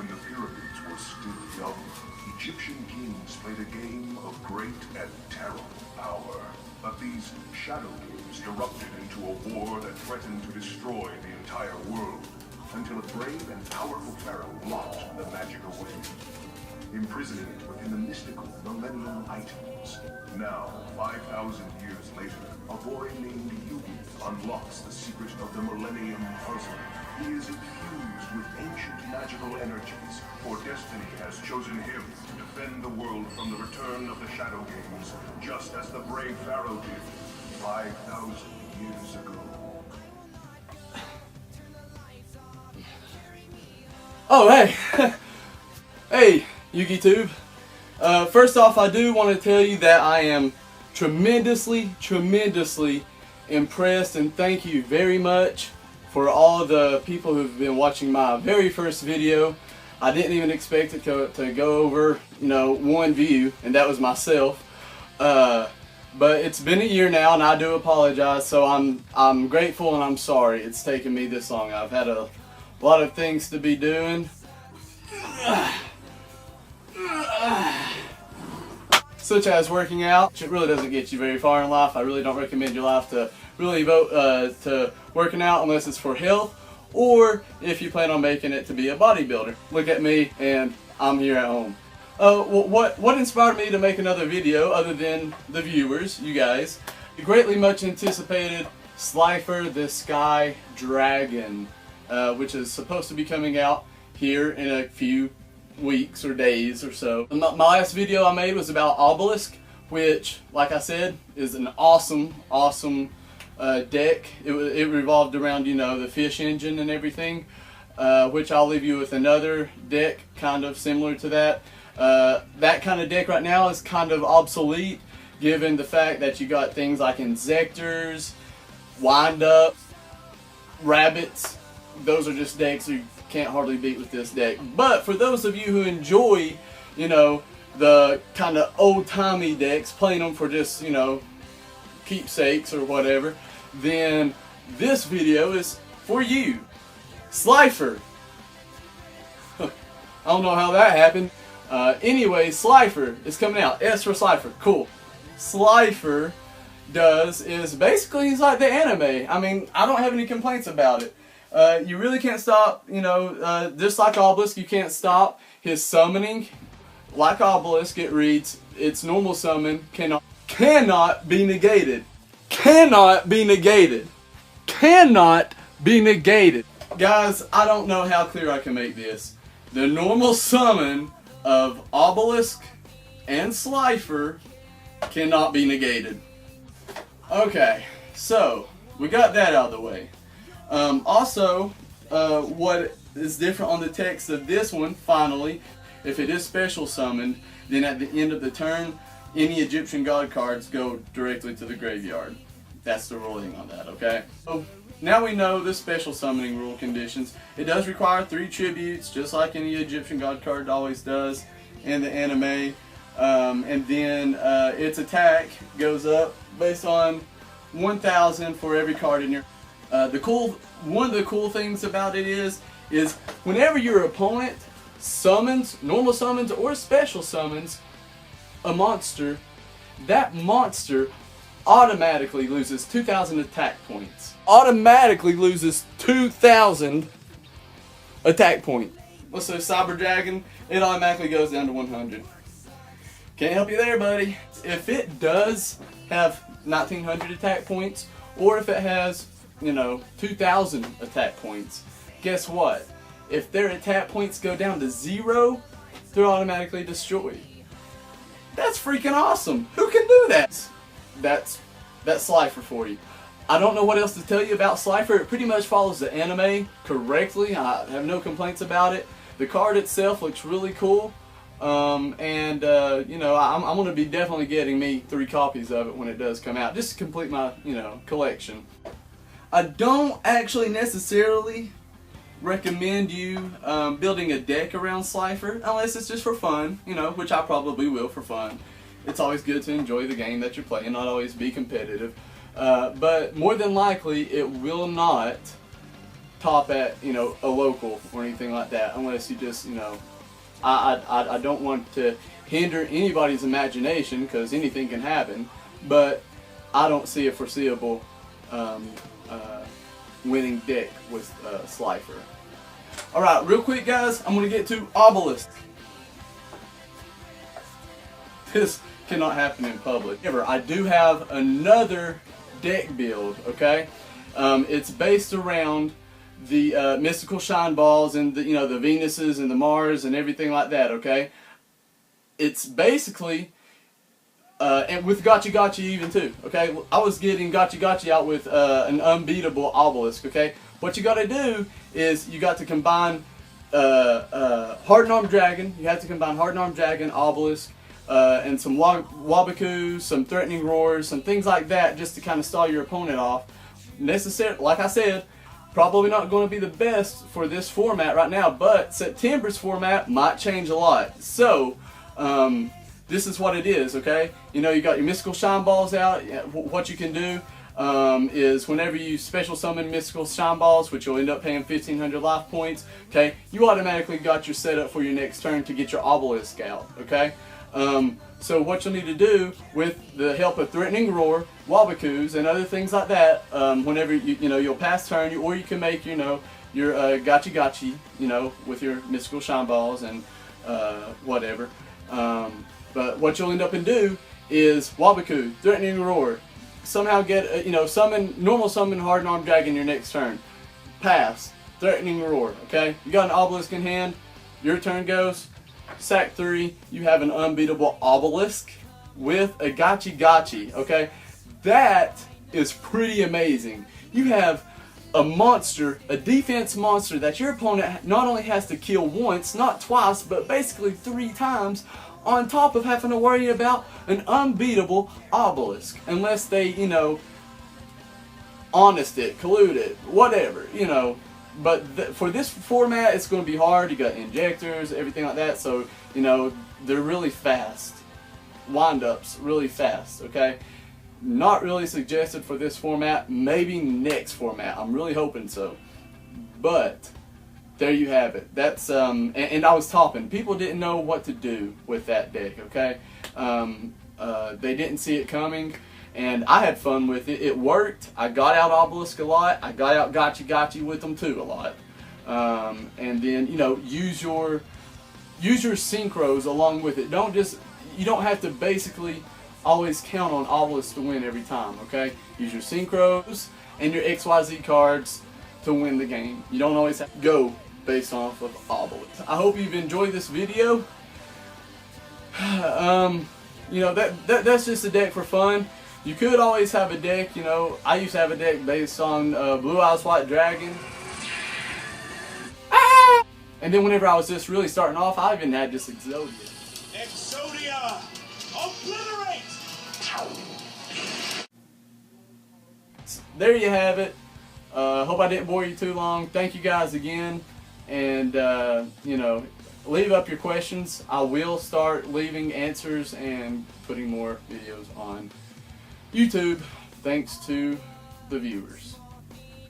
When the pyramids were still young, Egyptian kings played a game of great and terrible power. But these shadow games erupted into a war that threatened to destroy the entire world, until a brave and powerful pharaoh locked the magic away, imprisoning it within the mystical millennium items. Now, 5,000 years later, a boy named Yugi unlocks the secret of the Millennium Puzzle. He is infused with ancient magical energies, for destiny has chosen him to defend the world from the return of the Shadow Games, just as the brave pharaoh did 5,000 years ago. Oh, hey! Hey, YugiTube. First off, I do want to tell you that I am tremendously impressed, and thank you very much for all the people who've been watching my very first video. I didn't even expect it to go over, 1 view, and that was myself. But it's been a year now, and I do apologize. So I'm grateful and I'm sorry it's taken me this long. I've had a lot of things to be doing. Such as working out. It really doesn't get you very far in life. I really don't recommend your life to really vote to working out unless it's for health, or if you plan on making it to be a bodybuilder. Look at me, and I'm here at home. What inspired me to make another video other than the viewers, you guys? The greatly much anticipated Slifer the Sky Dragon, which is supposed to be coming out here in a few weeks or days or so. My last video I made was about Obelisk, which, like I said, is an awesome deck. It revolved around, the fish engine and everything, which I'll leave you with another deck kind of similar to that. That kind of deck right now is kind of obsolete, given the fact that you got things like Inzectors, Wind-Up, Rabbits. Those are just decks you can't hardly beat with this deck. But for those of you who enjoy, the kind of old-timey decks, playing them for just, keepsakes or whatever, then this video is for you. Slifer. I don't know how that happened. Anyway, Slifer is coming out. S for Slifer. Cool. Slifer is basically, he's like the anime. I mean, I don't have any complaints about it. You really can't stop, just like Obelisk, you can't stop his summoning. Like Obelisk, it reads, its normal summon cannot be negated. Cannot be negated. Cannot be negated. Guys, I don't know how clear I can make this. The normal summon of Obelisk and Slifer cannot be negated. Okay, so we got that out of the way. Also, what is different on the text of this one, finally, if it is special summoned, then at the end of the turn, any Egyptian god cards go directly to the graveyard. That's the ruling on that, okay? So, now we know the special summoning rule conditions. It does require 3 tributes, just like any Egyptian god card always does in the anime. And then its attack goes up based on 1,000 for every card in your... One of the cool things about it is whenever your opponent summons, normal summons or special summons a monster, that monster automatically loses 2,000 attack points. Automatically loses 2,000 attack points. Let's say Cyber Dragon, it automatically goes down to 100. Can't help you there, buddy. If it does have 1,900 attack points, or if it has 2,000 attack points, guess what? If their attack points go down to 0, they're automatically destroyed. That's freaking awesome. Who can do that? That's Slifer for you. I don't know what else to tell you about Slifer. It pretty much follows the anime correctly. I have no complaints about it. The card itself looks really cool. I'm going to be definitely getting me 3 copies of it when it does come out, just to complete my, collection. I don't actually necessarily recommend you building a deck around Slifer, unless it's just for fun, which I probably will for fun. It's always good to enjoy the game that you're playing, not always be competitive. But more than likely, it will not top at, you know, a local or anything like that, unless you just, you know, I don't want to hinder anybody's imagination, because anything can happen, but I don't see a foreseeable winning deck with Slifer. Alright, real quick guys, I'm going to get to Obelisk. This cannot happen in public. However, I do have another deck build, okay? It's based around the mystical shine balls and the, you know, the Venuses and the Mars and everything like that, okay? It's basically and with Gotcha even too, okay? I was getting Gotcha out with an unbeatable Obelisk, okay? What you got to do is you got to combine Hardened Armed Dragon. You have to combine Hardened Armed Dragon, Obelisk, and some Wabakus, some Threatening Roars, some things like that, just to kind of stall your opponent off. Like I said, probably not going to be the best for this format right now, but September's format might change a lot. So, this is what it is, okay? You know, you got your Mystical Shine Balls out. What you can do is whenever you special summon Mystical Shine Balls, which you'll end up paying 1,500 life points, okay, you automatically got your setup for your next turn to get your Obelisk out, okay? So what you'll need to do, with the help of Threatening Roar, Wabakus, and other things like that, whenever you know, you'll pass turn, or you can make, you know, your Gotcha, you know, with your Mystical Shine Balls and whatever. But what you'll end up and do is Wabaku, Threatening Roar, somehow get, you know, normal summon Hardened Armed Dragon your next turn. Pass, Threatening Roar, okay? You got an Obelisk in hand, your turn goes, sack 3, you have an unbeatable Obelisk with a Gotcha, okay? That is pretty amazing. You have a monster, a defense monster that your opponent not only has to kill once, not twice, but basically 3 times, on top of having to worry about an unbeatable Obelisk. Unless they, you know, honest it, collude it, whatever, you know. But for this format, it's going to be hard. You got injectors, everything like that, so, you know, they're really fast. Wind-ups really fast, okay? Not really suggested for this format, maybe next format. I'm really hoping so. But there you have it. That's and I was topping. People didn't know what to do with that deck, okay? They didn't see it coming, and I had fun with it. It worked. I got out Obelisk a lot. I got out Gotcha with them too a lot. And then, you know, use your synchros along with it. You don't have to basically always count on Obelisk to win every time, okay? Use your synchros and your XYZ cards to win the game. You don't always have to go based off of Obelisk. I hope you've enjoyed this video. You know, that's just a deck for fun. You could always have a deck, you know, I used to have a deck based on Blue Eyes White Dragon. And then whenever I was just really starting off, I even had this Exodia. Exodia! Obliterate! There you have it. Hope I didn't bore you too long. Thank you guys again. And, you know, leave up your questions. I will start leaving answers and putting more videos on YouTube, thanks to the viewers.